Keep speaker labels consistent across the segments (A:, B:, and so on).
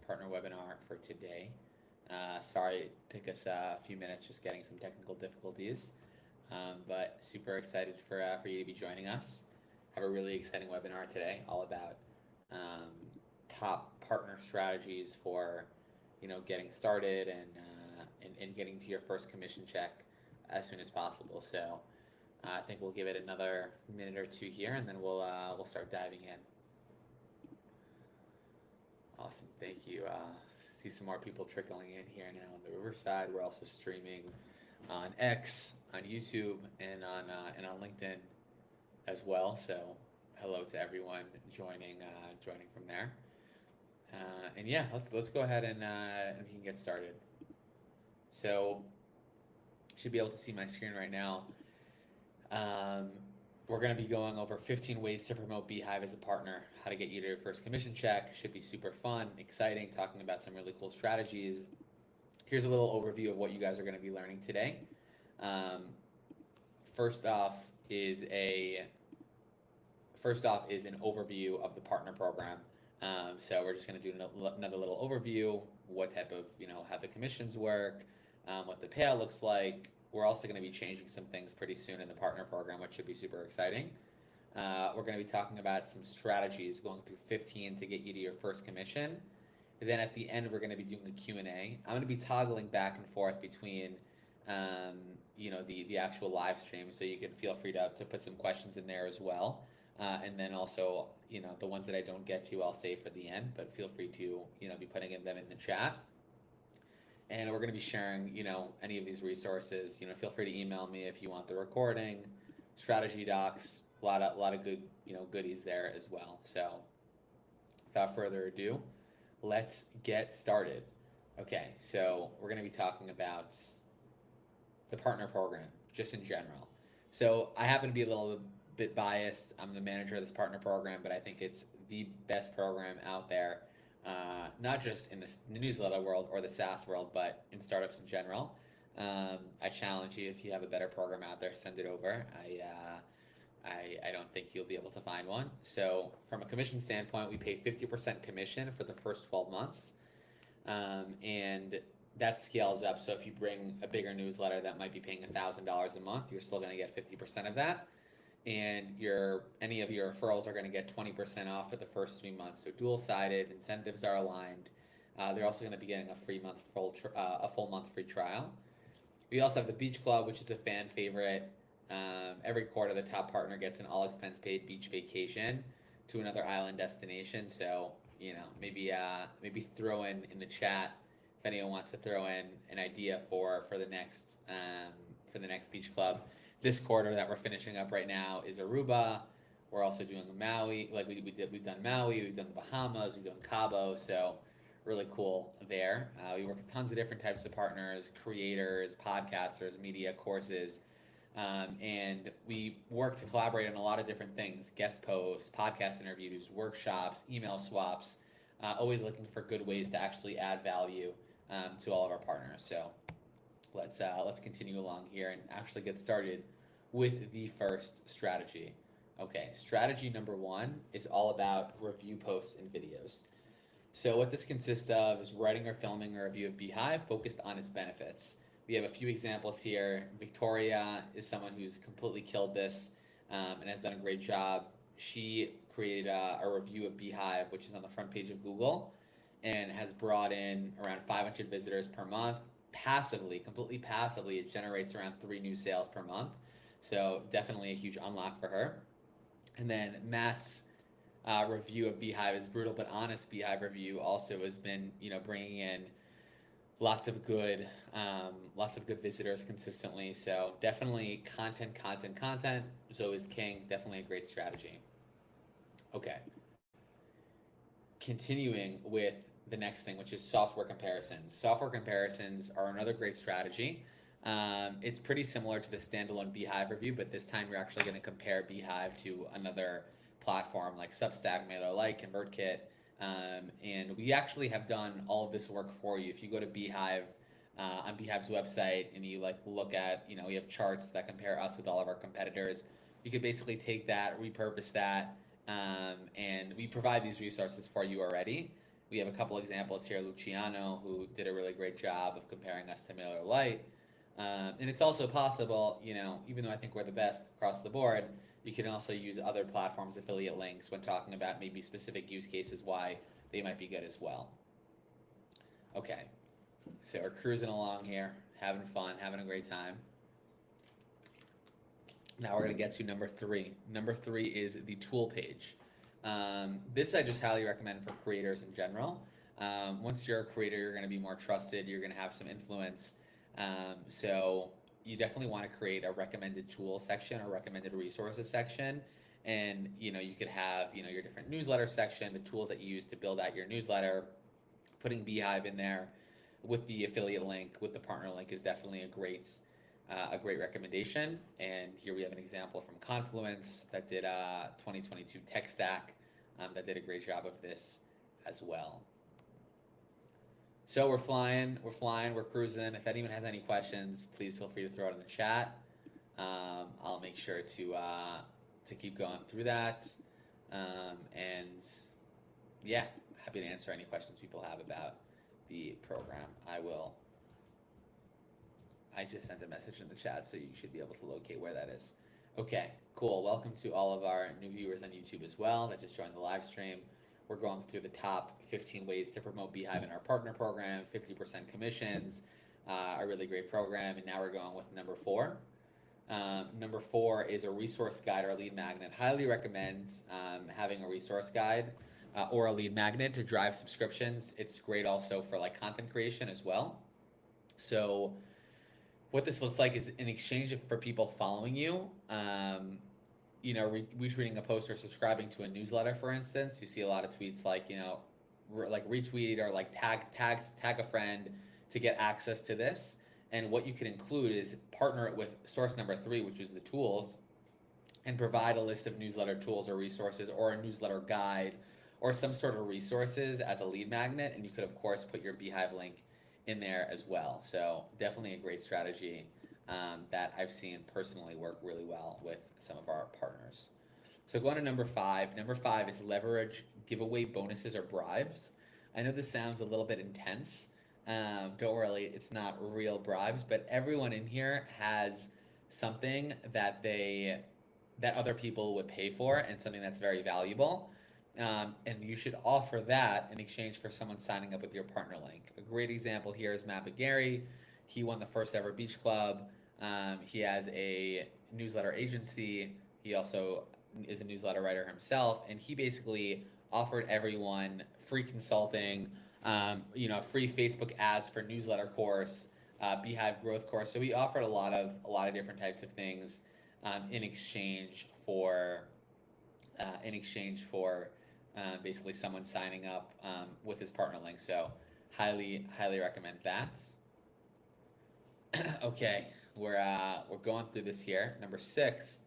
A: partner webinar for today. Sorry it took us a few minutes just getting some technical difficulties, but super excited for you to be joining us. Have a really exciting webinar today all about um, top partner strategies for getting started and getting to your first commission check as soon as possible. So I think we'll give it another minute or two here, and then we'll start diving in. Awesome, thank you. See some more people trickling in here now on the Riverside. We're also streaming on X, on YouTube, and on LinkedIn as well. So hello to everyone joining from there. And yeah, let's go ahead and we can get started. So you should be able to see my screen right now. We're going to be going over 15 ways to promote beehiiv as a partner, how to get you to your first commission check. Should be super fun, exciting, talking about some really cool strategies. Here's a little overview of what you guys are going to be learning today. First off is an overview of the partner program. So we're just going to do another little overview, what type of, how the commissions work, what the payout looks like. We're also going to be changing some things pretty soon in the partner program, which should be super exciting. We're going to be talking about some strategies, going through 15 to get you to your first commission. And then at the end, we're going to be doing the Q&A. I'm going to be toggling back and forth between, the actual live stream, so you can feel free to put some questions in there as well. And then also, the ones that I don't get to, I'll save for the end, but feel free to, be putting them in the chat. And we're going to be sharing, any of these resources. Feel free to email me if you want the recording, strategy docs, a lot of good, goodies there as well. So without further ado, let's get started. Okay, so we're going to be talking about the partner program, just in general. So I happen to be a little bit biased. I'm the manager of this partner program, but I think it's the best program out there. Not just in the newsletter world or the SaaS world, but in startups in general. I challenge you, if you have a better program out there, send it over. I don't think you'll be able to find one. So from a commission standpoint, we pay 50% commission for the first 12 months. And that scales up. So if you bring a bigger newsletter that might be paying $1,000 a month, you're still going to get 50% of that. And any of your referrals are going to get 20% off for the first 3 months. So dual-sided incentives are aligned. They're also going to be getting a full month free trial. We also have the Beach Club, which is a fan favorite. Every quarter, the top partner gets an all-expense paid beach vacation to another island destination. So maybe throw in the chat if anyone wants to throw in an idea for the next Beach Club. This quarter that we're finishing up right now is Aruba. We're also doing Maui, we've done Maui, we've done the Bahamas, we've done Cabo, so really cool there. We work with tons of different types of partners, creators, podcasters, media, courses, and we work to collaborate on a lot of different things: guest posts, podcast interviews, workshops, email swaps, always looking for good ways to actually add value to all of our partners. So let's continue along here and actually get started with the first strategy. Okay, strategy number 1 is all about review posts and videos. So what this consists of is writing or filming a review of beehiiv focused on its benefits. We have a few examples here. Victoria is someone who's completely killed this and has done a great job. She created a review of beehiiv, which is on the front page of Google, and has brought in around 500 visitors per month. Completely passively, it generates around 3 new sales per month. So definitely a huge unlock for her. And then Matt's review of beehiiv is brutal but honest. Beehiiv review also has been, bringing in lots of good visitors consistently. So definitely content is always king. Definitely a great strategy. Okay. Continuing with the next thing, which is software comparisons. Software comparisons are another great strategy. It's pretty similar to the standalone beehiiv review, but this time you're actually going to compare beehiiv to another platform like Substack, MailerLite, ConvertKit, and we actually have done all of this work for you. If you go to beehiiv on beehiiv's website and you look at, we have charts that compare us with all of our competitors. You could basically take that, repurpose that, and we provide these resources for you already. We have a couple examples here. Luciano, who did a really great job of comparing us to Miller Lite. And it's also possible, even though I think we're the best across the board, you can also use other platforms' affiliate links when talking about maybe specific use cases why they might be good as well. Okay, so we're cruising along here, having fun, having a great time. Now we're going to get to number 3. Number 3 is the tool page. This I just highly recommend for creators in general. Once you're a creator, you're going to be more trusted, you're going to have some influence. So you definitely want to create a recommended tools section or recommended resources section. And, you could have, your different newsletter section, the tools that you use to build out your newsletter. Putting Beehiiv in there with the affiliate link, with the partner link is definitely a great recommendation. And here we have an example from Confluence that did a 2022 tech stack that did a great job of this as well. So we're flying, we're cruising. If anyone has any questions, please feel free to throw it in the chat. I'll make sure to keep going through that. And yeah, happy to answer any questions people have about the program. I just sent a message in the chat, so you should be able to locate where that is. Okay, cool. Welcome to all of our new viewers on YouTube as well that just joined the live stream. We're going through the top 15 ways to promote Beehiiv in our partner program, 50% commissions, a really great program. And now we're going with number 4. Number 4 is a resource guide or a lead magnet. Highly recommend having a resource guide or a lead magnet to drive subscriptions. It's great also for like content creation as well. So what this looks like is in exchange for people following you, retweeting a post or subscribing to a newsletter, for instance. You see a lot of tweets like, like retweet or like tag a friend to get access to this. And what you can include is partner it with source number 3, which is the tools, and provide a list of newsletter tools or resources or a newsletter guide or some sort of resources as a lead magnet. And you could, of course, put your Beehiiv link in there as well. So definitely a great strategy that I've seen personally work really well with some of our partners. So going to number 5. Number 5 is leverage giveaway bonuses or bribes. I know this sounds a little bit intense. Don't worry, it's not real bribes, but everyone in here has something that other people would pay for and something that's very valuable. And you should offer that in exchange for someone signing up with your partner link. A great example here is Matt McGarry. He won the first ever beach club. He has a newsletter agency. He also is a newsletter writer himself, and he basically offered everyone free consulting, free Facebook ads for newsletter course, Beehiiv growth course. So he offered a lot of different types of things in exchange for basically someone signing up with his partner link. So highly recommend that. Okay, we're going through this here. Number 6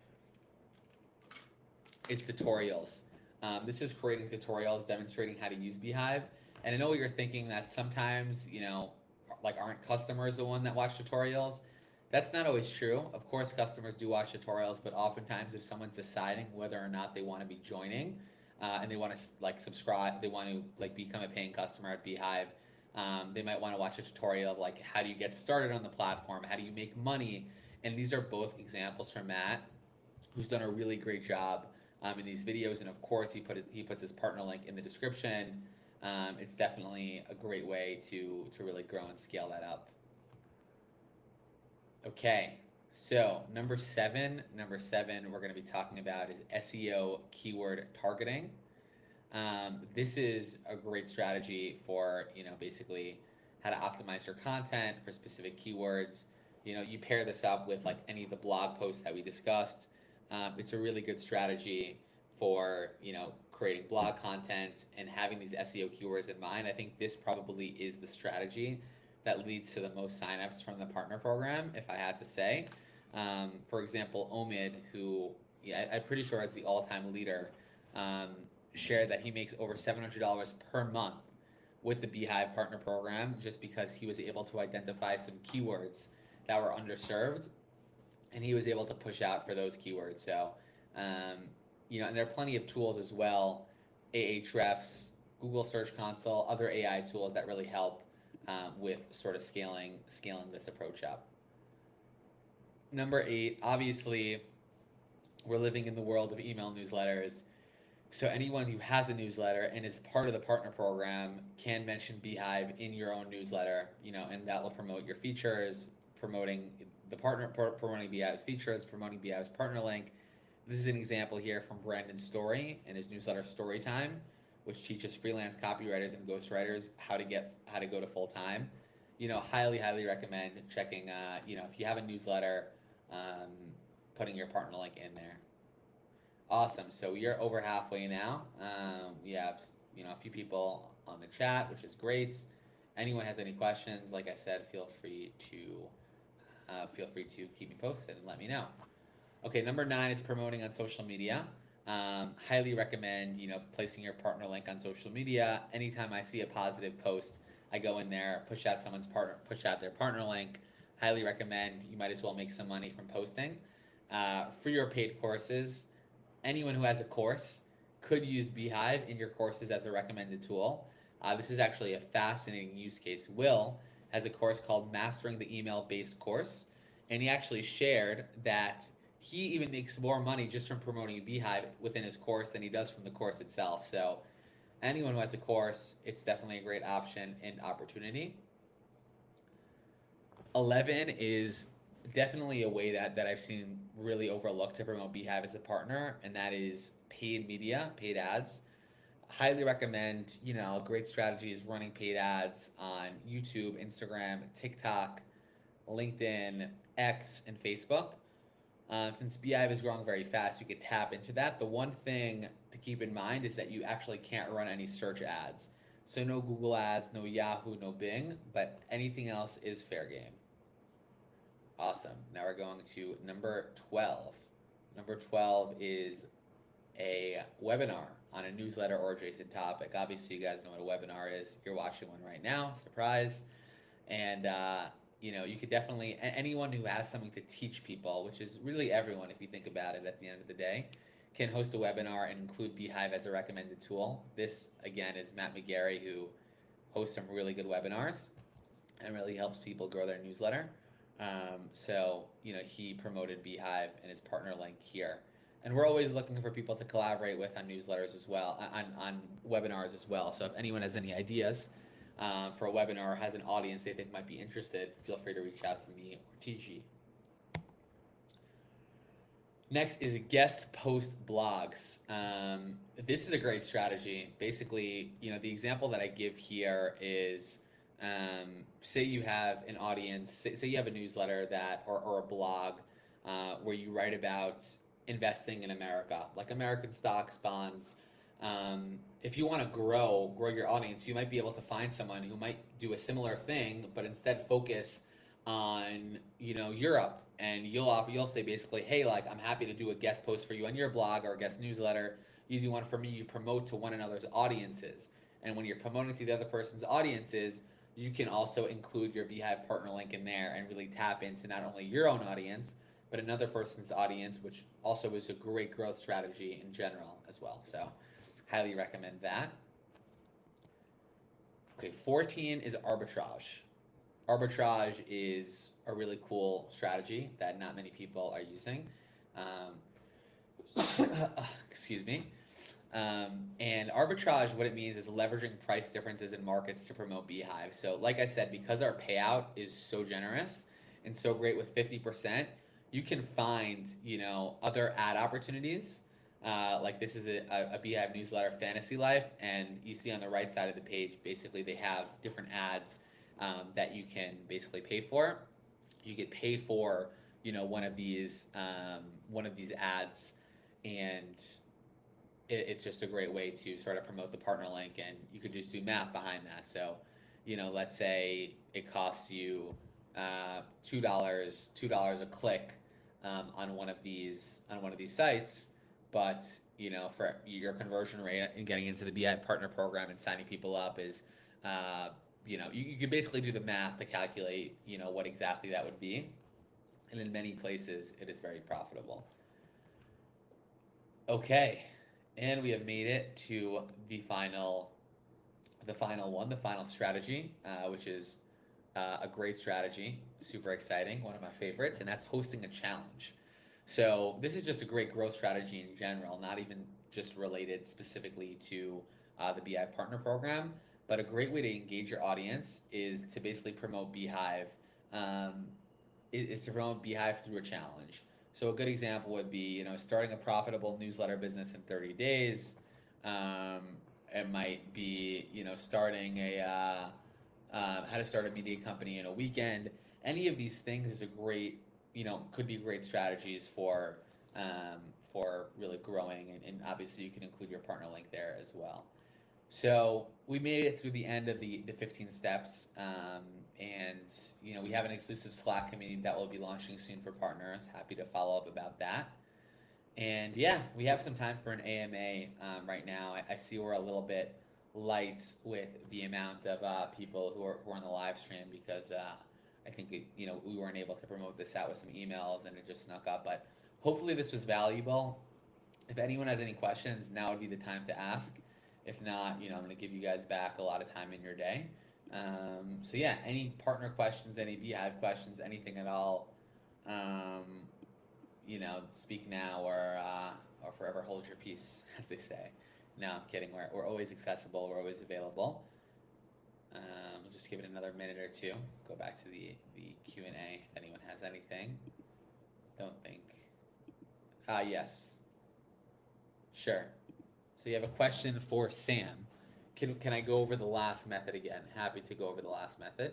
A: is tutorials. This is creating tutorials demonstrating how to use Beehiiv. And I know what you're thinking, that sometimes, aren't customers the one that watch tutorials? That's not always true. Of course, customers do watch tutorials, but oftentimes if someone's deciding whether or not they want to be joining and they want to subscribe, they want to become a paying customer at Beehiiv, they might want to watch a tutorial of how do you get started on the platform, how do you make money, and these are both examples from Matt, who's done a really great job in these videos, and of course he puts his partner link in the description. It's definitely a great way to really grow and scale that up. Okay, so number 7 we're going to be talking about is SEO keyword targeting. This is a great strategy for, basically how to optimize your content for specific keywords. You pair this up with any of the blog posts that we discussed. It's a really good strategy for, creating blog content and having these SEO keywords in mind. I think this probably is the strategy that leads to the most signups from the partner program, if I had to say. For example, Omid, who I'm pretty sure is the all-time leader, shared that he makes over $700 per month with the Beehiiv partner program just because he was able to identify some keywords that were underserved, and he was able to push out for those keywords. So, and there are plenty of tools as well, Ahrefs, Google Search Console, other AI tools that really help with sort of scaling this approach up. Number 8, obviously, we're living in the world of email newsletters. So anyone who has a newsletter and is part of the partner program can mention beehiiv in your own newsletter, and that will promote your features, promoting promoting beehiiv's features, promoting beehiiv's partner link. This is an example here from Brandon's story in his newsletter Storytime, which teaches freelance copywriters and ghostwriters how to go to full time. Highly recommend checking. If you have a newsletter, putting your partner link in there. Awesome. So we are over halfway now. We have a few people on the chat, which is great. Anyone has any questions, like I said, feel free to keep me posted and let me know. Okay, number 9 is promoting on social media. Highly recommend placing your partner link on social media. Anytime I see a positive post, I go in there, push out their partner link. Highly recommend. You might as well make some money from posting. Free or paid courses. Anyone who has a course could use beehiiv in your courses as a recommended tool. This is actually a fascinating use case. Will has a course called Mastering the Email-Based Course, and he actually shared that he even makes more money just from promoting beehiiv within his course than he does from the course itself. So anyone who has a course, it's definitely a great option and opportunity. 11 is definitely a way that I've seen really overlooked to promote beehiiv as a partner, and that is paid media, paid ads. Highly recommend, a great strategy is running paid ads on YouTube, Instagram, TikTok, LinkedIn, X, and Facebook. Since beehiiv is growing very fast, you could tap into that. The one thing to keep in mind is that you actually can't run any search ads. So no Google ads, no Yahoo, no Bing, but anything else is fair game. Awesome. Now we're going to number 12. Number 12 is a webinar on a newsletter or adjacent topic. Obviously, you guys know what a webinar is. You're watching one right now. Surprise. And, you could definitely, anyone who has something to teach people, which is really everyone if you think about it at the end of the day, can host a webinar and include beehiiv as a recommended tool. This, again, is Matt McGarry, who hosts some really good webinars and really helps people grow their newsletter. He promoted beehiiv and his partner link here. And we're always looking for people to collaborate with on newsletters as well, on webinars as well. So if anyone has any ideas for a webinar or has an audience they think might be interested, feel free to reach out to me or TG. Next is guest post blogs. This is a great strategy. Basically, the example that I give here is, say you have an audience, say you have a newsletter or a blog where you write about investing in America, like American stocks, bonds. If you want to grow your audience, you might be able to find someone who might do a similar thing, but instead focus on Europe, and you'll say basically, hey, like, I'm happy to do a guest post for you on your blog or a guest newsletter. You do one for me. You promote to one another's audiences, and when you're promoting to the other person's audiences, you can also include your beehiiv partner link in there and really tap into not only your own audience, but another person's audience, which also is a great growth strategy in general as well. So highly recommend that. Okay, 14 is arbitrage. Arbitrage is a really cool strategy that not many people are using. Excuse me. And arbitrage, what it means is leveraging price differences in markets to promote beehiiv. So like I said, because our payout is so generous and so great with 50%, you can find, other ad opportunities. Like this is a beehiiv newsletter, Fantasy Life, and you see on the right side of the page, basically they have different ads that you can basically pay for. You could pay for, one of these ads, and it's just a great way to sort of promote the partner link, and you could just do math behind that. So, let's say it costs you $2 a click on one of these sites, but for your conversion rate and getting into the beehiiv partner program and signing people up is you can basically do the math to calculate what exactly that would be, and in many places it is very profitable. Okay, and we have made it to the final the final one, the final strategy, which is a great strategy, super exciting, one of my favorites, and that's hosting a challenge. So this is just a great growth strategy in general, not even just related specifically to the beehiiv partner program, but a great way to engage your audience is to basically promote beehiiv. Um, is to promote beehiiv through a challenge. So a good example would be, starting a profitable newsletter business in 30 days. Um, it might be, starting how to start a media company in a weekend. Any of these things is a great, could be great strategies for really growing, and obviously you can include your partner link there as well. So we made it through the end of the 15 steps, and we have an exclusive Slack community that will be launching soon for partners. Happy to follow up about that. And yeah, we have some time for an AMA right now. I see we're a little bit light with the amount of people who are on the live stream because I think we weren't able to promote this out with some emails and it just snuck up. But hopefully this was valuable. If anyone has any questions, now would be the time to ask. If not, I'm going to give you guys back a lot of time in your day. So yeah, any partner questions, any beehiiv questions, anything at all, speak now or forever hold your peace, as they say. No, I'm kidding. We're always accessible. We're always available. We'll just give it another minute or two. Go back to the Q&A if anyone has anything. Don't think. Yes. Sure. So you have a question for Sam. Can I go over the last method again? Happy to go over the last method.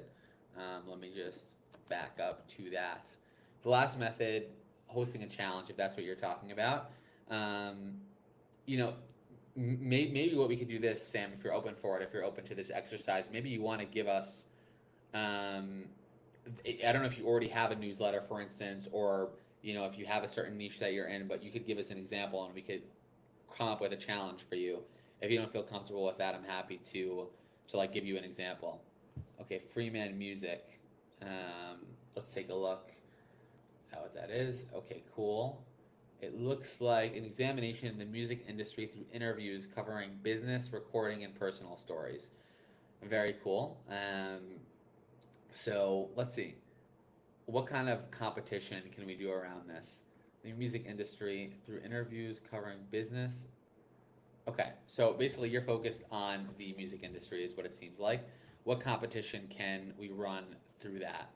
A: Let me just back up to that. The last method, hosting a challenge, if that's what you're talking about. Maybe what we could do this, Sam, if you're open for it, if you're open to this exercise, maybe you want to give us, I don't know if you already have a newsletter, for instance, or, if you have a certain niche that you're in, but you could give us an example and we could come up with a challenge for you. If you don't feel comfortable with that, I'm happy to give you an example. Okay, Freeman Music. Let's take a look at what that is. Okay, cool. It looks like an examination in the music industry through interviews covering business, recording, and personal stories. Very cool. So let's see. What kind of competition can we do around this? The music industry through interviews covering business. Okay, so basically you're focused on the music industry is what it seems like. What competition can we run through that?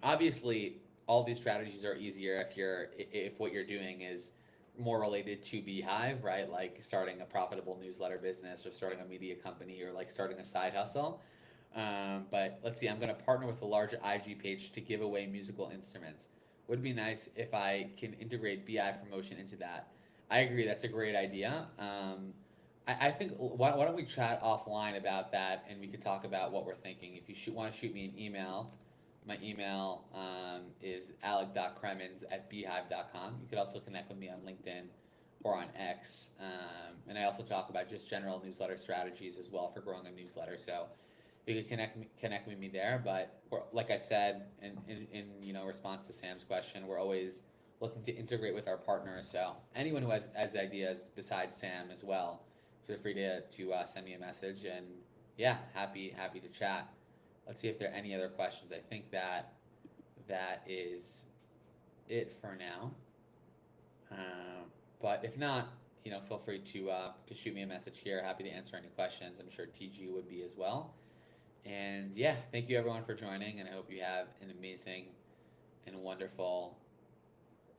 A: Obviously, all these strategies are easier if what you're doing is more related to beehiiv, right? Like starting a profitable newsletter business or starting a media company or like starting a side hustle. But let's see, I'm going to partner with a large IG page to give away musical instruments. Would be nice if I can integrate beehiiv promotion into that. I agree, that's a great idea. I think why don't we chat offline about that and we could talk about what we're thinking. If you want to shoot me an email, my email is alec.kremens@beehiiv.com. You could also connect with me on LinkedIn or on X. And I also talk about just general newsletter strategies as well for growing a newsletter. So you could connect with me there. But like I said, in response to Sam's question, we're always looking to integrate with our partners. So anyone who has ideas besides Sam as well, feel free to send me a message. And yeah, happy to chat. Let's see if there are any other questions. I think that is it for now. But if not, feel free to shoot me a message here. Happy to answer any questions. I'm sure TG would be as well. And yeah, thank you everyone for joining, and I hope you have an amazing and wonderful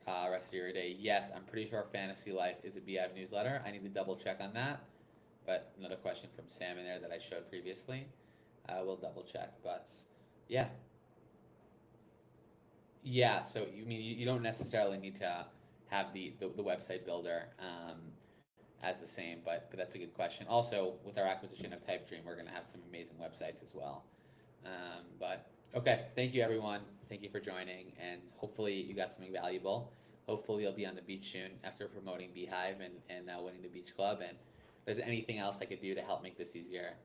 A: rest of your day. Yes, I'm pretty sure Fantasy Life is a beehiiv newsletter. I need to double check on that. But another question from Sam in there that I showed previously. We'll double check, but yeah. Yeah, so you don't necessarily need to have the website builder as the same, but that's a good question. Also, with our acquisition of TypeDream, we're going to have some amazing websites as well. But okay, thank you everyone. Thank you for joining, and hopefully you got something valuable. Hopefully you'll be on the beach soon after promoting beehiiv and winning the beach club. And if there's anything else I could do to help make this easier, please